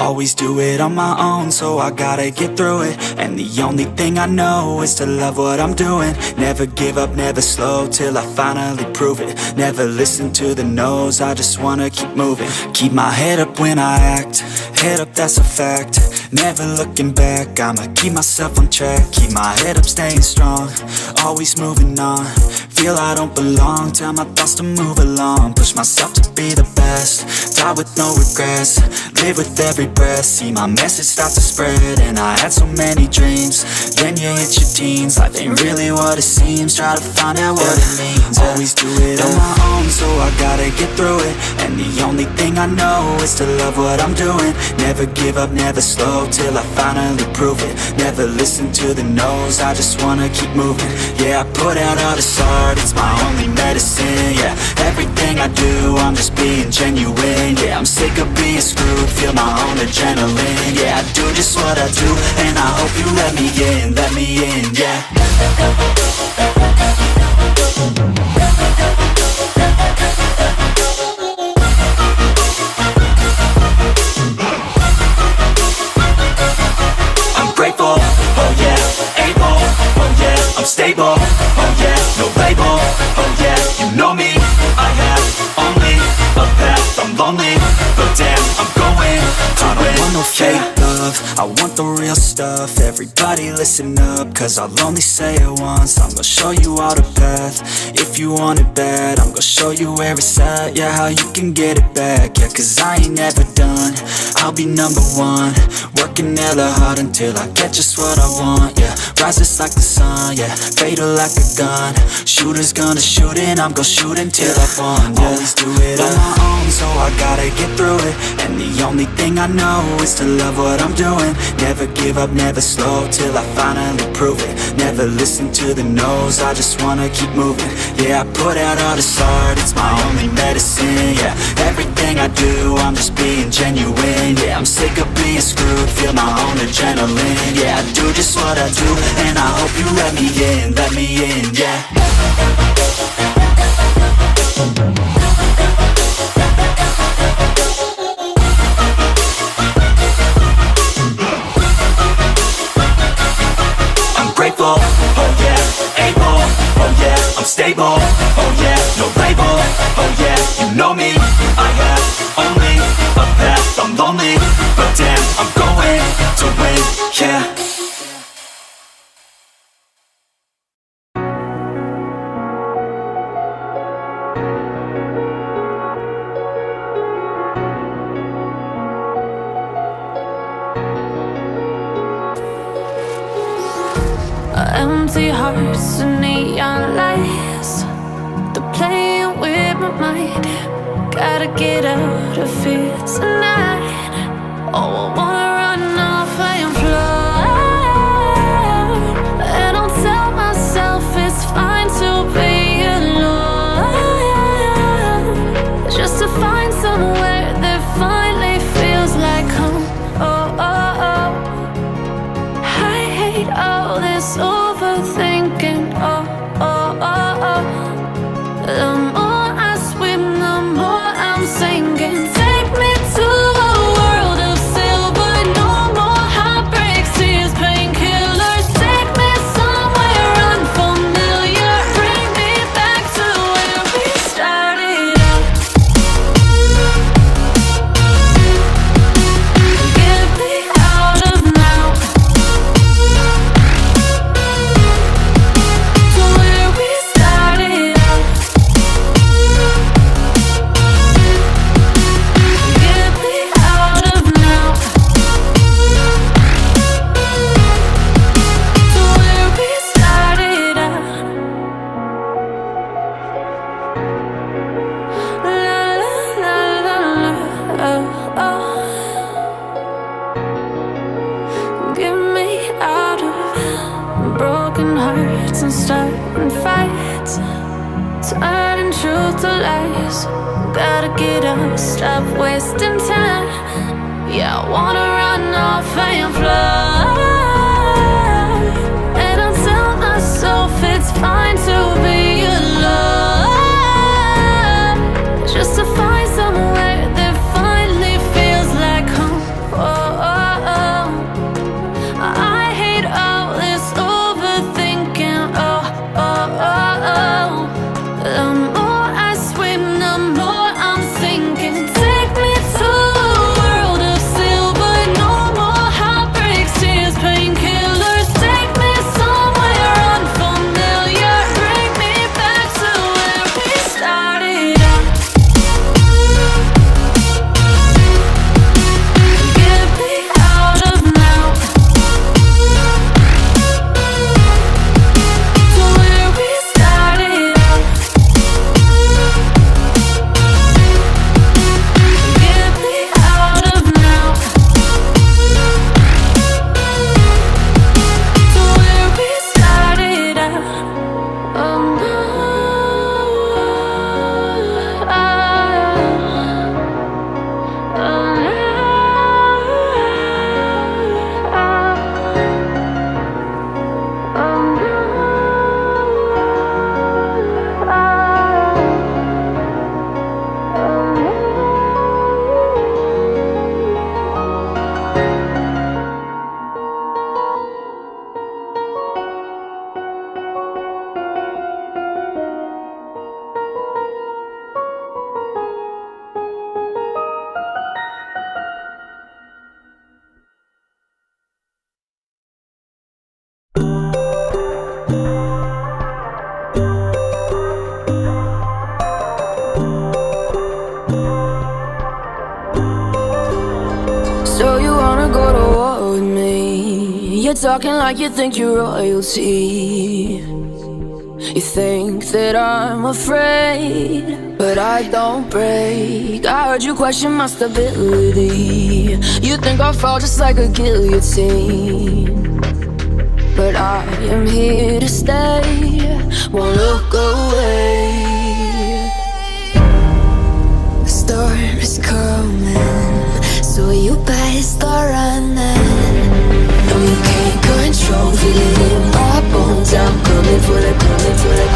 Always do it on my own, so I gotta get through it. And the only thing I know is to love what I'm doing. Never give up, never slow, till I finally prove it. Never listen to the no's, I just wanna keep moving. Keep my head up when I act, head up, that's a fact. Never looking back, I'ma keep myself on track. Keep my head up, staying strong, always moving on. Feel I don't belong, tell my thoughts to move along. Push myself to be the best, die with no regrets. Live with every breath, see my message start to spread. And I had so many dreams, then you hit your teens. Life ain't really what it seems, try to find out what it means. Always do it on my own, so I gotta get through it. And the only thing I know is to love what I'm doing. Never give up, never slow, till I finally prove it. Never listen to the no's, I just wanna keep moving. Yeah, I put out all this art, it's my only medicine. Yeah, everything I do, I'm just being genuine. Yeah, I'm sick of being screwed, feel my own adrenaline. Yeah, I do just what I do, and I hope you let me in, yeah. I'm grateful, oh yeah, able, oh yeah, I'm stable, oh yeah, no label, oh yeah, you know me, I have only a path, I'm lonely, but damn, I'm going to win. I don't want no fake love, I want the real stuff. Everybody listen up, cause I'll only say it once. I'm gonna show you all the path, if you want it bad. I'm gonna show you where it's at, yeah, how you can get it back. Yeah, cause I ain't never done, I'll be number one. Working hella hard until I get just what I want, yeah. Rises like the sun, yeah, fatal like a gun. Shooter's gonna shoot and I'm gonna shoot until I won, yeah. Always do it on my own, so I gotta get through it. And the only thing I know is to love what I'm doing. Never give up, never slow, till I finally prove it. Never listen to the no's, I just wanna keep moving. Yeah, I put out all this art, it's my only medicine. Yeah, everything I do, I'm just being genuine. Yeah, I'm sick of being screwed, feel my own adrenaline. Yeah, I do just what I do, and I hope you let me in, yeah. Grateful, oh yeah, able, oh yeah, I'm stable, oh yeah, no label, oh yeah, you know me, I have only a path, I'm lonely, but damn, I'm going to win, yeah. Empty hearts and neon lights, they're playing with my mind. Gotta get out of here tonight. Oh, I wanna run off and fly. And I'll tell myself it's fine to be alone, just to find somewhere that finally feels like home. Oh, oh, oh. I hate all this overthinking, oh, oh, oh, oh. The more I swim, the more I'm sinking. Take me to a world of silver, no more heartbreaks, tears, painkillers. Take me somewhere unfamiliar, bring me back to where we started out. Get me out of now, to where we started out. Get me out of now, to where we started out. La la la la, oh, oh. Get me out of broken hearts and starting fights, turning truth to lies. Gotta get up, stop wasting time. Yeah, I wanna run off and fly. And I'll tell myself it's fine to be alone, just to find somewhere that finally feels like home. Oh. You're talking like you think you're royalty. You think that I'm afraid, but I don't break. I heard you question my stability. You think I'll fall just like a guillotine, but I am here to stay, won't look away. The storm is coming, so you better start running. No, you can't control, feel it in my bones. I'm coming for the, coming for the.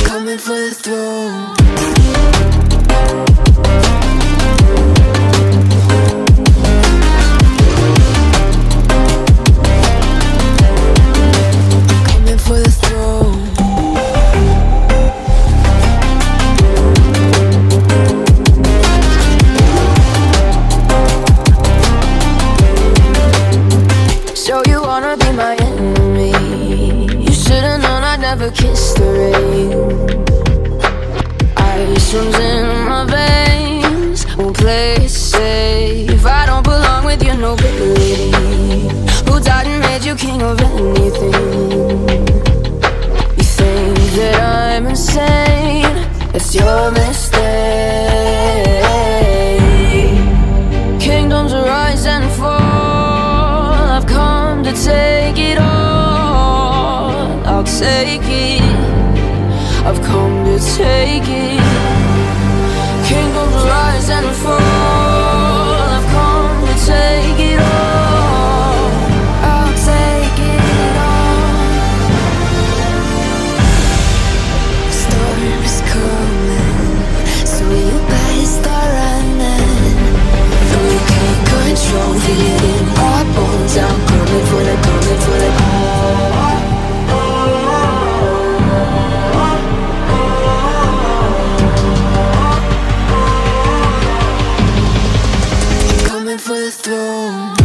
Coming for the throne. Coming for the throne. So you wanna be my enemy? You should've known I'd never kiss the rain. Ice runs in my veins, won't play it safe. I don't belong with your nobility. Who died and made you king of anything? You think that I'm insane? That's your mistake. Kingdoms rise and fall, I've come to take it all. I'll take it, I've come to take it. Kingdoms rise and fall, I've come to take it all. I'll take it all. Storm is coming, so you better start running. No, you can't control, feel it in my bones. I'm coming for the, coming for the. Coming for the throne.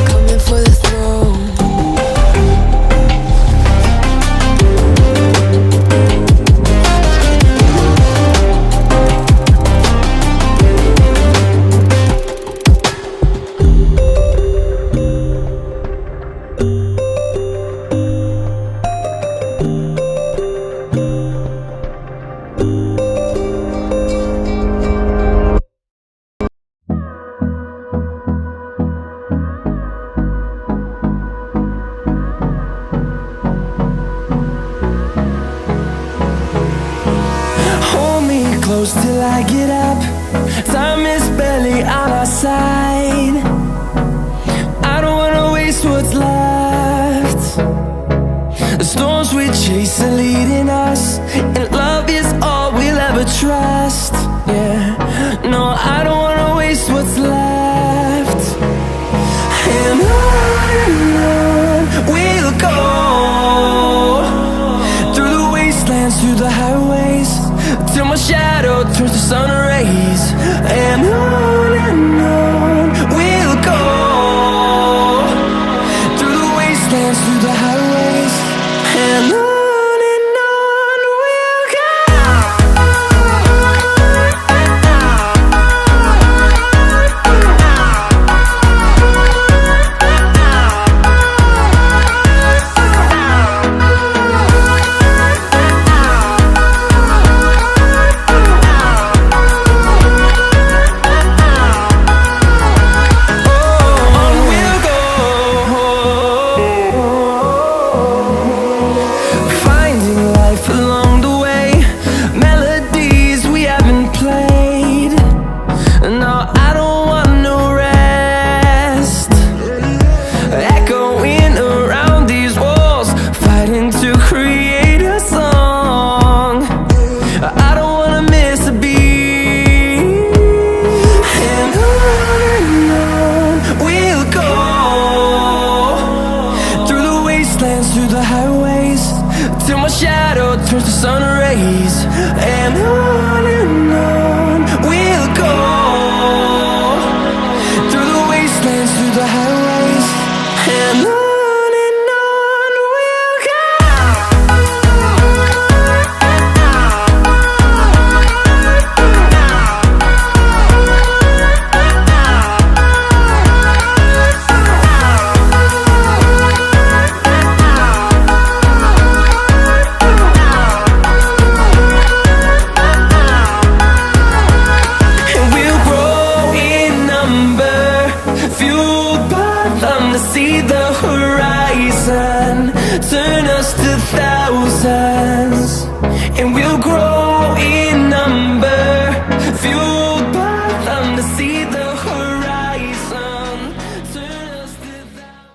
Coming for the throne. Hold me close till I get up. Time is barely on our side. I don't wanna waste what's left. The storms we chase are leading us, and love is all we'll ever trust. Yeah, no, I don't wanna waste what's left. And on we'll go, through the wastelands, through the highways, till my shadow turns to sun rays. And on we'll go, through the wastelands, through the highways. And on runs through the highways, and on we'll go. See the horizon turn us to thousands, and we'll grow